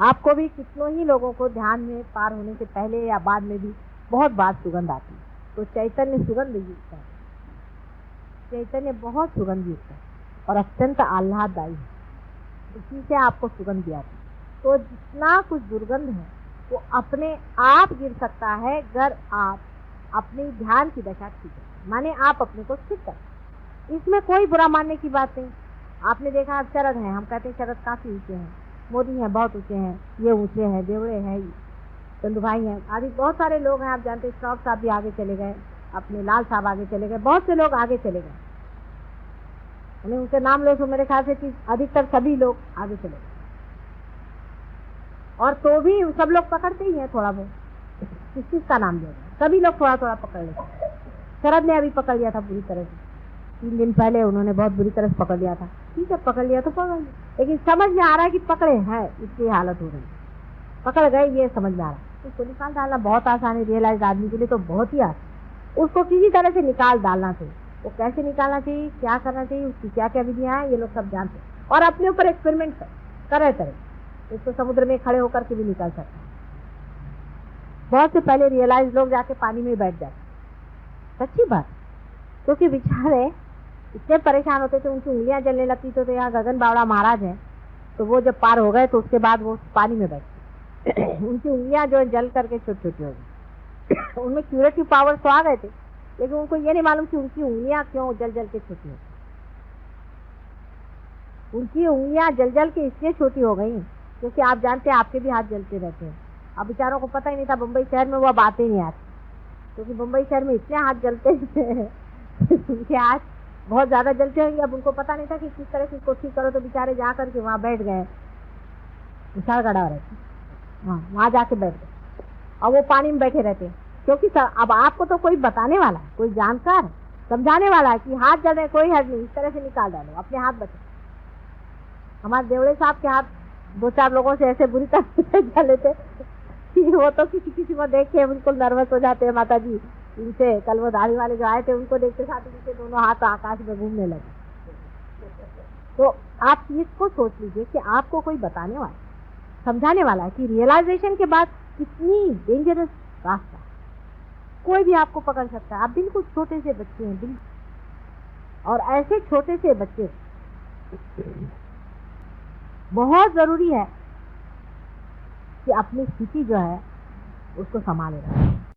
आपको भी कितनों ही लोगों को ध्यान में पार होने से पहले या बाद में भी बहुत बार सुगंध आती है। तो चैतन्य सुगंध युक्त है, चैतन्य बहुत सुगंध युक्त है और अत्यंत आह्लाददायी है, इसी से आपको सुगंध भी आती है। तो जितना कुछ दुर्गंध है वो अपने आप गिर सकता है अगर आप अपनी ध्यान की दशा ठीक है, माने आप अपने को स्थिर करें। इसमें कोई बुरा मानने की बात नहीं। आपने देखा अब शरद हैं, हम कहते हैं शरद काफी ऊंचे हैं, मोदी हैं बहुत ऊंचे हैं, ये ऊंचे हैं, देवड़े हैं, चंदू भाई हैं, आदि बहुत सारे लोग हैं। आप जानते हैं श्रॉफ साहब भी आगे चले गए, अपने लाल साहब आगे चले गए, बहुत से लोग आगे चले गए। उन्हें उनके नाम लो तो मेरे ख्याल से कि अधिकतर सभी लोग आगे चले गए, और तो भी सब लोग पकड़ते ही हैं थोड़ा बहुत। किस चीज का नाम देगा, सभी लोग थोड़ा थोड़ा पकड़ लेते हैं। शरद ने अभी पकड़ लिया था पूरी तरह से, 3 दिन पहले उन्होंने बहुत बुरी तरह से पकड़ लिया था। ठीक है, पकड़ लिया तो पकड़ लिया, लेकिन समझ में आ रहा है कि पकड़े हैं, इसकी हालत हो रही है, पकड़ गए ये समझ में आ रहा है। उसको निकाल डालना बहुत आसान है, रियलाइज आदमी के लिए तो बहुत ही आसान। उसको किसी तरह से निकाल डालना चाहिए। वो कैसे निकालना चाहिए, क्या करना चाहिए, उसकी क्या क्या विधियां हैं, ये लोग सब जानते हैं और अपने ऊपर एक्सपेरिमेंट करें। इसको समुद्र में खड़े होकर के भी निकाल सकते हैं। बहुत से पहले रियलाइज लोग जाके पानी में बैठ जाते, सच्ची बात, क्योंकि बेचारे इतने परेशान होते थे, उनकी उंगलियां जलने लगती। तो यहाँ गगन बावड़ा महाराज हैं, तो वो जब पार हो गए तो उसके बाद वो पानी में बैठे उनकी उंगलियां जो जल करके छोटी छोटी हो गई उनमें क्यूरेटिव पावर तो आ गए थे, लेकिन उनको ये नहीं मालूम कि उनकी उंगलियां क्यों जल जल के छोटी हो गई। उनकी उंगलियां जल जल के इसलिए छोटी हो गई क्योंकि आप जानते हैं आपके भी हाथ जलते रहते हैं। अब बेचारों को पता ही नहीं था, मुंबई शहर में वो अब आते ही नहीं आते, क्योंकि मुंबई शहर में इतने हाथ जलते हैं उनके हाथ बहुत ज्यादा जलते होंगे। अब उनको पता नहीं था कि किस तरह से इसको ठीक करो, तो बेचारे जा करके वहाँ बैठ गए, विशाल गढ़ा रहते, हाँ वहाँ जाके बैठ गए और वो पानी में बैठे रहते हैं। क्योंकि अब आपको तो कोई बताने वाला है, कोई जानकार समझाने वाला है कि हाथ जल रहे, कोई हर्ज नहीं, इस तरह से निकाल डालो, अपने हाथ बचे। हमारे देवड़े साहब के हाथ 2-4 लोगों से ऐसे बुरी तरह से जले थे कि वो तो किसी को देख के बिल्कुल नर्वस हो जाते हैं। माता जी इनसे कल वो दाढ़ी वाले जो आए थे, उनको देखते साथ उनके दोनों हाथ आकाश में घूमने लगे। तो आप इसको सोच लीजिए कि आपको कोई बताने वाला, समझाने वाला है कि रियलाइजेशन के बाद कितनी डेंजरस रास्ता, कोई भी आपको पकड़ सकता है। आप बिल्कुल छोटे से बच्चे हैं, बिल्कुल, और ऐसे छोटे से बच्चे बहुत जरूरी है कि अपनी स्थिति जो है उसको संभाले रखें।